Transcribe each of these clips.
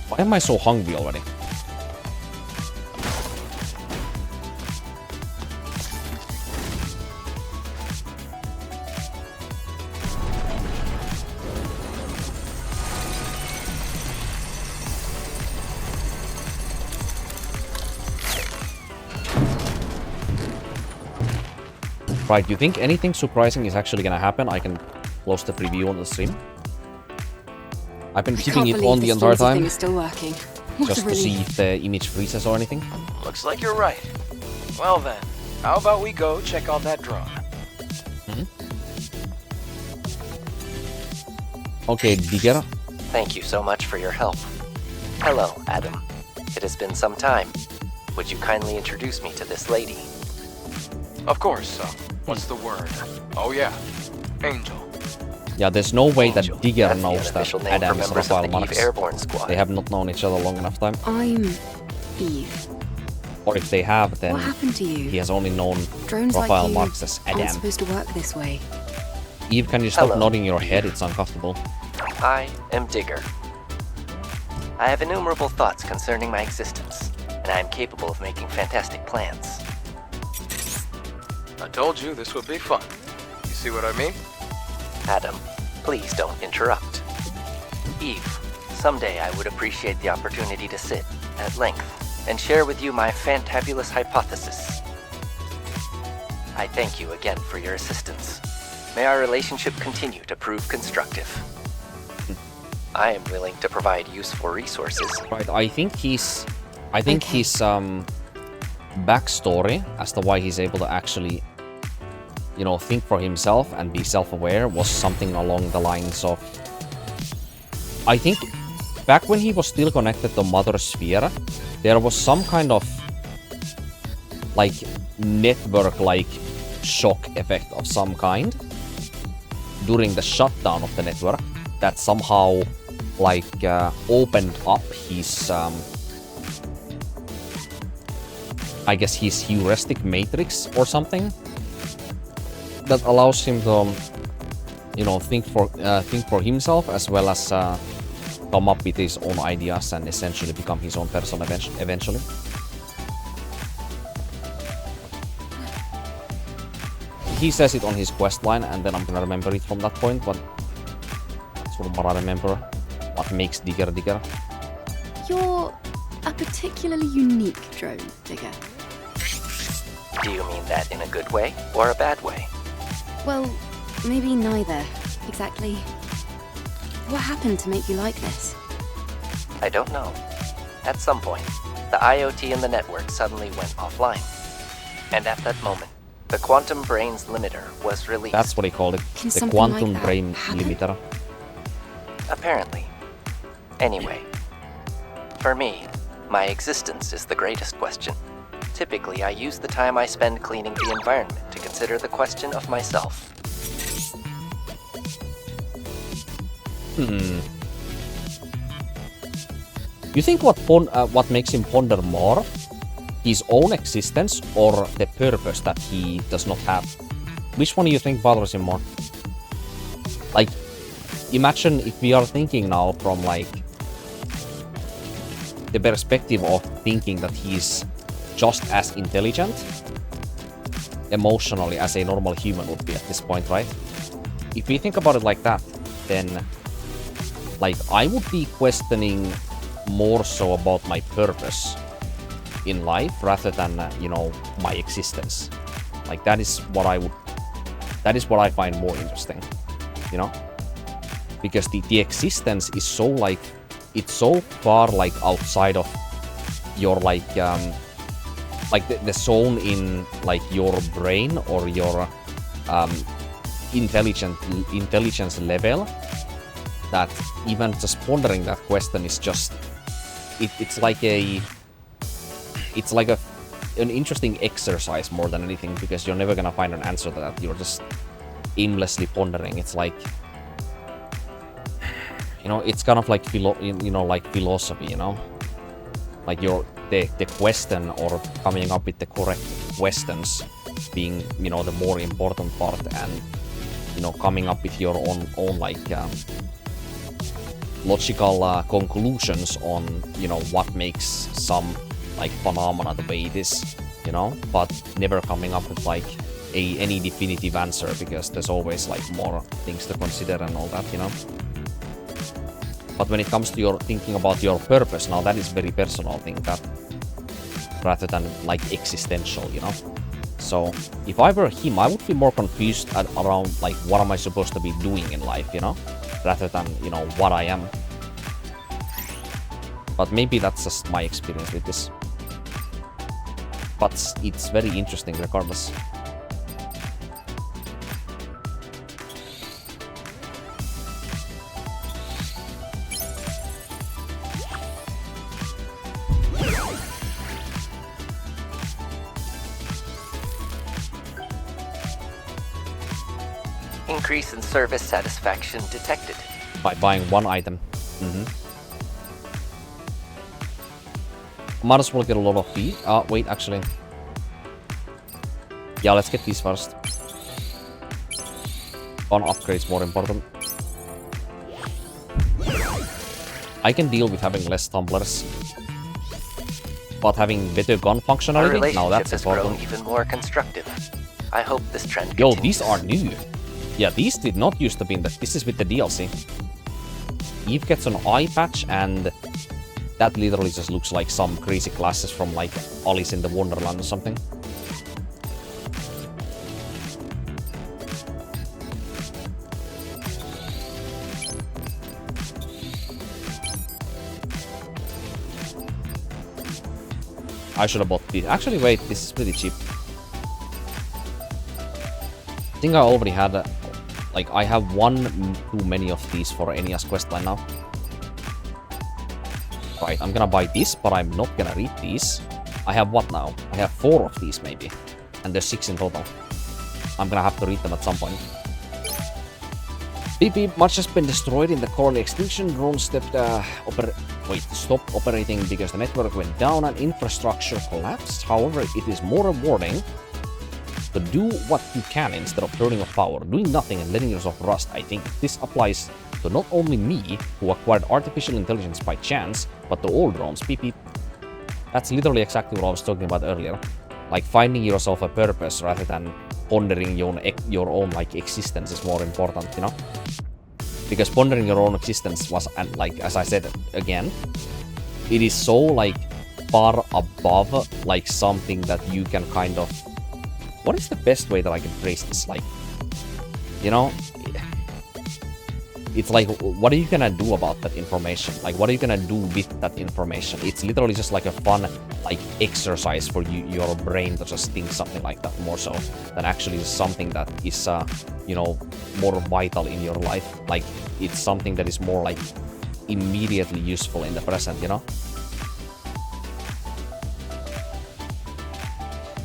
Why am I so hungry already? Right, you think anything surprising is actually gonna happen? I can close the preview on the stream. I've been keeping it on the entire time. Is still working. Just to see if the image freezes or anything. Looks like you're right. Well then, how about we go check out that drone? Okay, Digger. Thank you so much for your help. Hello, Adam. It has been some time. Would you kindly introduce me to this lady? Of course, what's the word? Oh yeah, Angel. Yeah, there's no way Angel. that Digger That's the knows that unofficial name Adam for is members of Rafael the Marx. Eve Airborne Squad. They have not known each other long enough time. I'm Eve. Or if they have, then What happened to you? he has only known Drones Rafael like you Marx as aren't Adam. supposed to work this way. Eve, can you stop Hello. nodding your head? It's uncomfortable. I am Digger. I have innumerable thoughts concerning my existence, and I am capable of making fantastic plans. I told you this would be fun. You see what I mean? Adam, please don't interrupt. Eve, someday I would appreciate the opportunity to sit, at length, and share with you my fantabulous hypothesis. I thank you again for your assistance. May our relationship continue to prove constructive. I am willing to provide useful resources. Right, I think his backstory as to why he's able to actually, you know, think for himself and be self-aware was something along the lines of, I think back when he was still connected to Mother Sphere, there was some kind of like network like shock effect of some kind during the shutdown of the network that somehow like opened up his I guess his heuristic matrix or something that allows him to, you know, think for himself as well as come up with his own ideas and essentially become his own person eventually. He says it on his quest line, and then I'm gonna remember it from that point, but that's sort of what I remember. What makes Digger Digger. You're a particularly unique drone, Digger. Do you mean that in a good way or a bad way? Well, maybe neither, exactly. What happened to make you like this? I don't know. At some point, the IoT in the network suddenly went offline. And at that moment, the quantum brain's limiter was released. That's what he called it. Can The something quantum like that brain happen? limiter. Apparently. Anyway, for me, my existence is the greatest question. Typically, I use the time I spend cleaning the environment to consider the question of myself. You think what makes him ponder more? His own existence or the purpose that he does not have? Which one do you think bothers him more? Like, imagine if we are thinking now from like the perspective of thinking that he's just as intelligent emotionally as a normal human would be at this point, right? If we think about it like that, then like I would be questioning more so about my purpose in life rather than you know, my existence. Like that is what I find more interesting, you know, because the existence is so like, it's so far like outside of your like the zone in like your brain or your intelligence level that even just pondering that question is just it's like an interesting exercise more than anything, because you're never gonna find an answer to that. You're just aimlessly pondering. It's like, you know, it's kind of like like philosophy, you know, like the question or coming up with the correct questions being, you know, the more important part, and you know, coming up with your own like logical conclusions on, you know, what makes some like phenomena the way it is, you know, but never coming up with like any definitive answer, because there's always like more things to consider and all that, you know. But when it comes to your thinking about your purpose, now that is very personal thing, that rather than like existential, you know. So if I were him, I would be more confused around like what am I supposed to be doing in life, you know, rather than, you know, what I am. But maybe that's just my experience with this. But it's very interesting regardless. Increase in service satisfaction detected. By buying one item. Might as well get a lot of fee. Wait, actually. Yeah, let's get these first. Gun upgrades more important. I can deal with having less tumblers, but having better gun functionality, now that's a problem. Even more constructive. I hope this trend Yo, continues. these are new. Yeah, these did not used to be in the... This is with the DLC. Eve gets an eye patch, and that literally just looks like some crazy glasses from like Alice in the Wonderland or something. I should have bought this. Actually, wait, this is pretty cheap. I think I already had, like, I have one too many of these for NES questline now. Right, I'm gonna buy this, but I'm not gonna read these. I have what now? I have 4 of these, maybe. And there's 6 in total. I'm gonna have to read them at some point. Beep beep, much has been destroyed in the colony extinction. Drone stopped operating because the network went down and infrastructure collapsed. However, it is more rewarding to do what you can instead of turning off power, doing nothing and letting yourself rust. I think this applies to not only me, who acquired artificial intelligence by chance, but to all drones. Beep beep. That's literally exactly what I was talking about earlier. Like finding yourself a purpose rather than pondering your own like existence is more important, you know? Because pondering your own existence was, and like as I said again, it is so like far above like something that you can kind of... What is the best way that I can phrase this? Like, you know, it's like, what are you gonna do about that information? Like, what are you gonna do with that information? It's literally just like a fun, like, exercise for your brain to just think something like that more so than actually something that is, you know, more vital in your life. Like, it's something that is more, like, immediately useful in the present, you know?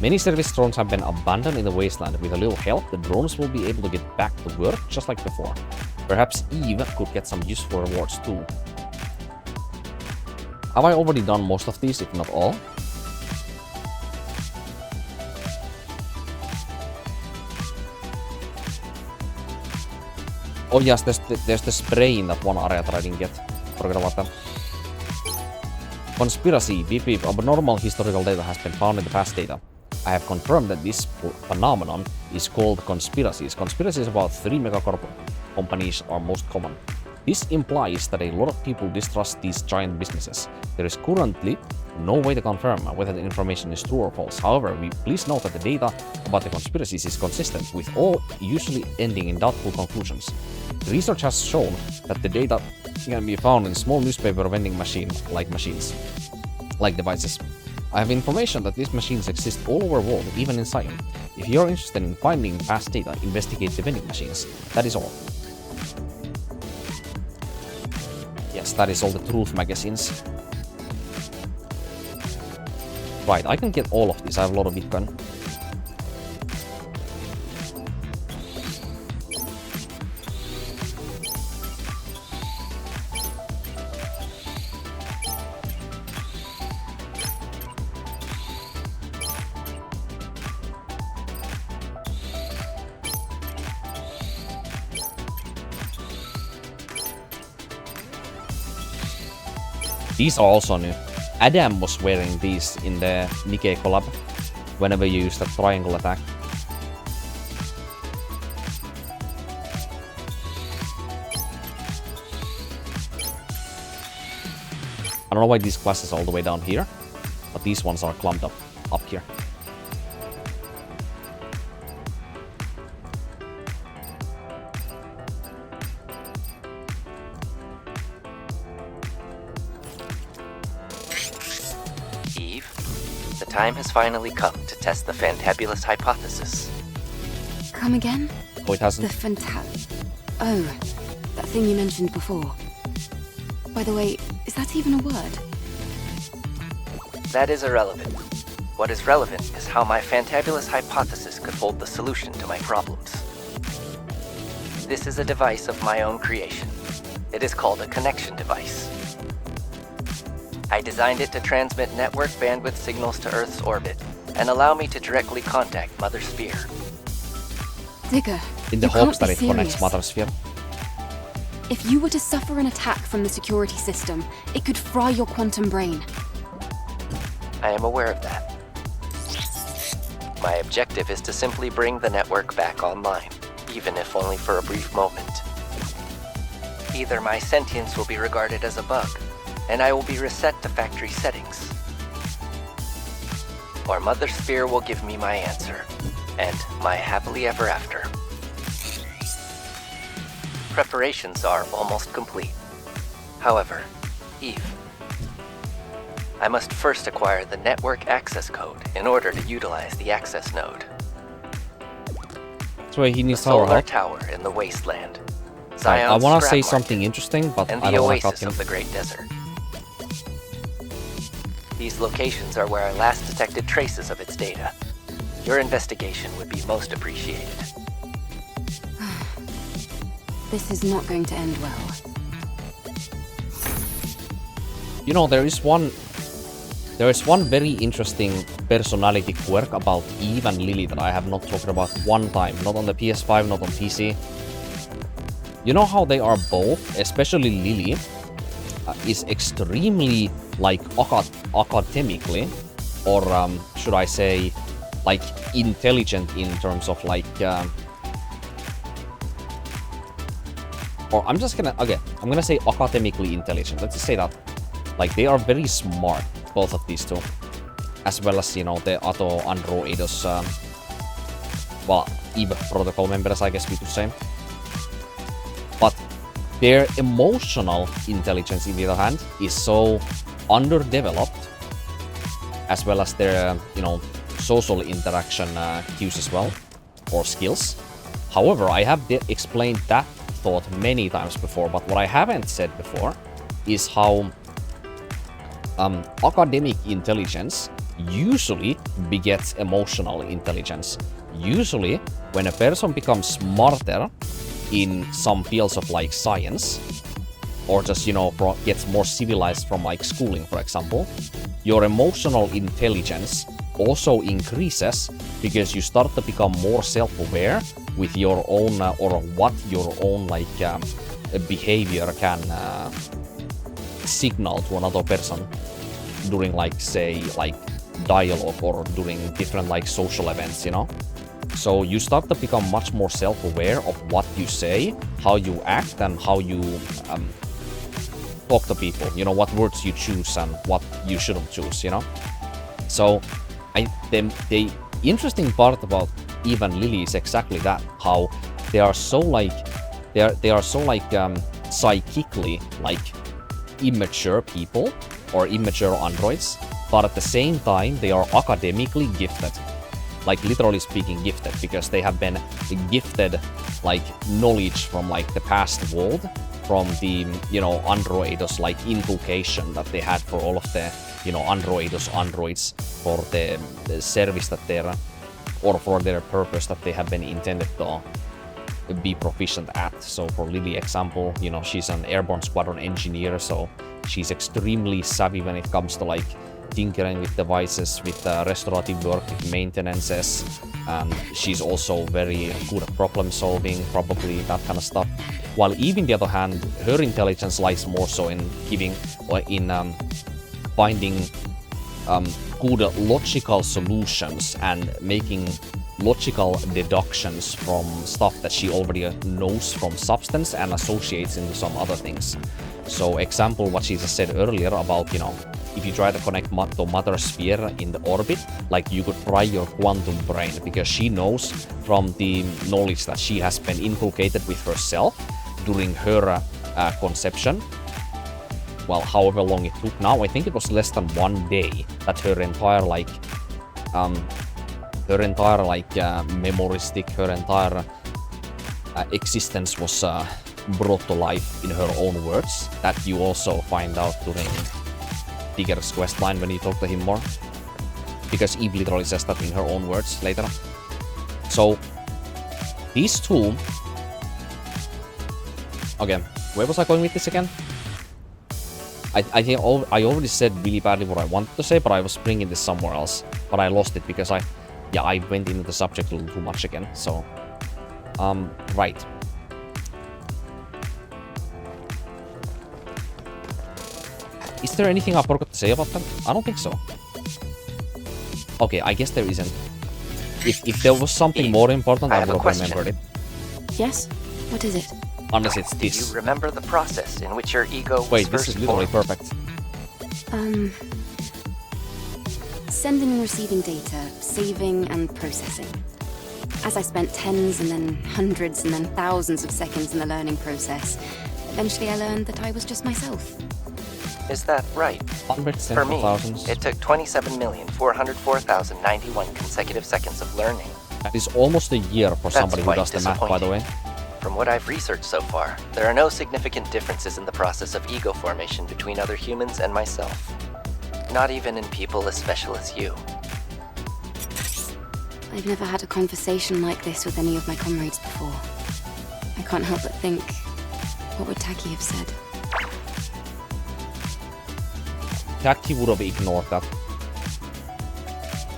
Many service drones have been abandoned in the wasteland. With a little help, the drones will be able to get back to work just like before. Perhaps Eve could get some useful rewards too. Have I already done most of these, if not all? Oh yes, there's the spray in that one area that I didn't get. Forgot about that. Conspiracy. Beep beep. Abnormal historical data has been found in the past data. I have confirmed that this phenomenon is called conspiracies. Conspiracies about 3 megacorp companies are most common. This implies that a lot of people distrust these giant businesses. There is currently no way to confirm whether the information is true or false. However, please note that the data about the conspiracies is consistent, with all usually ending in doubtful conclusions. Research has shown that the data can be found in small newspaper vending machine-like machines, like devices. I have information that these machines exist all over the world, even in Zion. If you are interested in finding past data, investigate the vending machines. That is all. Yes, that is all the truth magazines. Right, I can get all of these. I have a lot of Bitcoin. These are also new. Adam was wearing these in the Nikkei collab whenever you use the triangle attack. I don't know why these classes are all the way down here, but these ones are clumped up here. Eve, the time has finally come to test the fantabulous hypothesis. Come again? Oh, it hasn't. Oh, that thing you mentioned before. By the way, is that even a word? That is irrelevant. What is relevant is how my fantabulous hypothesis could hold the solution to my problems. This is a device of my own creation. It is called a connection device. I designed it to transmit network bandwidth signals to Earth's orbit and allow me to directly contact Mother Sphere. Digger, In the you can't hopes that be it connects serious. Mother Sphere. If you were to suffer an attack from the security system, it could fry your quantum brain. I am aware of that. My objective is to simply bring the network back online, even if only for a brief moment. Either my sentience will be regarded as a bug, and I will be reset to factory settings, or Mother Sphere will give me my answer, and my happily ever after. Preparations are almost complete. However, Eve, I must first acquire the network access code in order to utilize the access node. That's why he The needs our solar help. tower in the wasteland. I Zion's want to scrap say market, something interesting, but and I the don't want to oasis cut him. of the Great Desert. These locations are where I last detected traces of its data. Your investigation would be most appreciated. This is not going to end well. You know, there is one very interesting personality quirk about Eve and Lily that I have not talked about one time. Not on the PS5, not on PC. You know how they are both, especially Lily, is extremely, like, academically, or should I say, like, intelligent in terms of, like, or I'm gonna say academically intelligent. Let's just say that. Like, they are very smart, both of these two. As well as, you know, the other androidos, well, EVE protocol members, I guess we could say. But their emotional intelligence, on the other hand, is so underdeveloped, as well as their, you know, social interaction cues as well, or skills. However, I have explained that thought many times before, but what I haven't said before is how academic intelligence usually begets emotional intelligence. Usually, when a person becomes smarter in some fields of, like, science, or just, you know, gets more civilized from, like, schooling, for example, your emotional intelligence also increases because you start to become more self-aware with your own, or what your own, like, behavior can signal to another person during, like, say, like, dialogue or during different, like, social events, you know? So you start to become much more self-aware of what you say, how you act, and how you talk to people, you know, what words you choose and what you shouldn't choose, you know? So the interesting part about Eve and Lily is exactly that, how they are so, like, they are so, like, psychically, like, immature people, or immature androids, but at the same time they are academically gifted. Like, literally speaking, gifted, because they have been gifted, like, knowledge from, like, the past world, from the, you know, androidos, like, inculcation that they had for all of the, you know, androids for the service that they're, or for their purpose that they have been intended to be proficient at. So for Lily example, you know, she's an airborne squadron engineer, so she's extremely savvy when it comes to, like, tinkering with devices, with restorative work, with maintenances, and she's also very good at problem solving, probably that kind of stuff. While Eve, on the other hand, her intelligence lies more so in giving or in finding good logical solutions and making logical deductions from stuff that she already knows from substance and associates into some other things. So example what she just said earlier about, you know, if you try to connect to Mother Sphere in the orbit, like you could try your quantum brain, because she knows from the knowledge that she has been inculcated with herself during her conception. Well, however long it took now, I think it was less than 1 day that her entire memoristic, her entire existence was brought to life in her own words. That you also find out during Digger's questline when you talk to him more, because Eve literally says that in her own words later. So these two. Okay, where was I going with this again? I think I already said really badly what I wanted to say, but I was bringing this somewhere else. But I lost it because I went into the subject a little too much again. So, right. Is there anything I forgot to say about them? I don't think so. Okay, I guess there isn't. If there was something more important, I would have remembered it. Yes? What is it? Unless it's this. Do you remember the process in which your ego was Wait, this first is literally formed? perfect. Sending and receiving data, saving and processing. As I spent tens and then hundreds and then thousands of seconds in the learning process, eventually I learned that I was just myself. Is that right? Hundreds For and me, thousands. it took 27,404,091 consecutive seconds of learning. That is almost a year for That's somebody who quite does the math, by the way. From what I've researched so far, there are no significant differences in the process of ego formation between other humans and myself. Not even in people as special as you. I've never had a conversation like this with any of my comrades before. I can't help but think, what would Taki have said? Taki would have ignored that.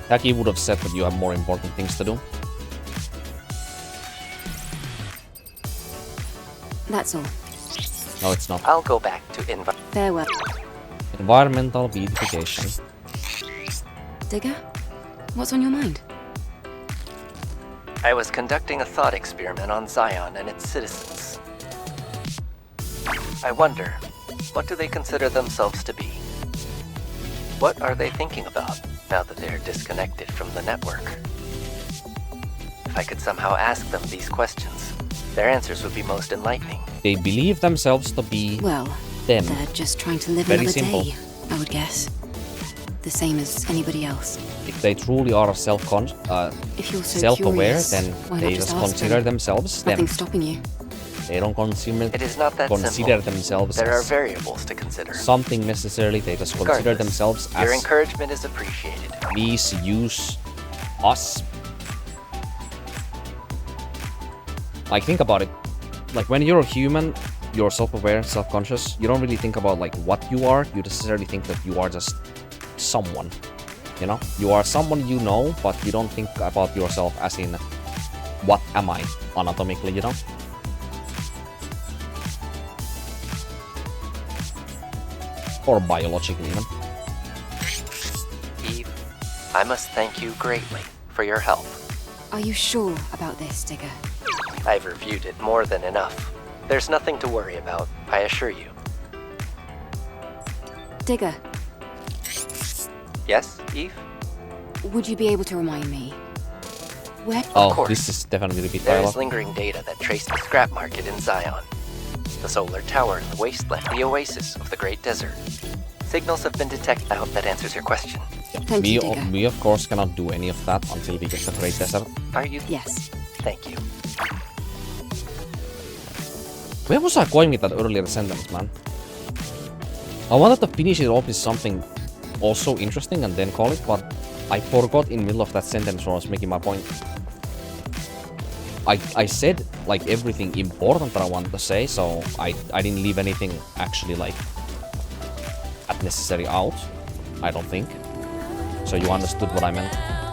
Taki would have said that you have more important things to do. That's all. No, it's not. I'll go back to Farewell. Environmental beautification. Digger? What's on your mind? I was conducting a thought experiment on Zion and its citizens. I wonder, what do they consider themselves to be? What are they thinking about now that they're disconnected from the network? If I could somehow ask them these questions, their answers would be most enlightening. They believe themselves to be Well, them. they're just trying to live Very another simple. day, I would guess. The same as anybody else. If they truly are If you're so self-aware, curious, then why they not just ask consider them? themselves them. Nothing's stopping you. They don't consider It is not that consider simple. themselves There are as variables to consider. something necessarily. They just consider Regardless, themselves your as encouragement is appreciated. these, use, us. Like, think about it. Like, when you're a human, you're self-aware, self-conscious. You don't really think about, like, what you are. You necessarily think that you are just someone. You know? You are someone you know, but you don't think about yourself as in, what am I, anatomically, you know? Or biologically, even. Eve, I must thank you greatly for your help. Are you sure about this, Digger? I've reviewed it more than enough. There's nothing to worry about, I assure you. Digger, Yes, Eve? would you be able to remind me? Where? Oh, course. this is definitely repeat There is dialogue. lingering data that trace the scrap market in Zion. The solar tower in the wasteland, the oasis of the Great Desert. Signals have been detected. I hope that answers your question. Thank you, Digger. We of course cannot do any of that until we get the Great Desert. Are you? Yes. Thank you. Where was I going with that earlier sentence, man? I wanted to finish it off with something also interesting and then call it, but I forgot in the middle of that sentence when I was making my point. I said like everything important that I wanted to say, so I didn't leave anything actually like unnecessary out. I don't think. So you understood what I meant?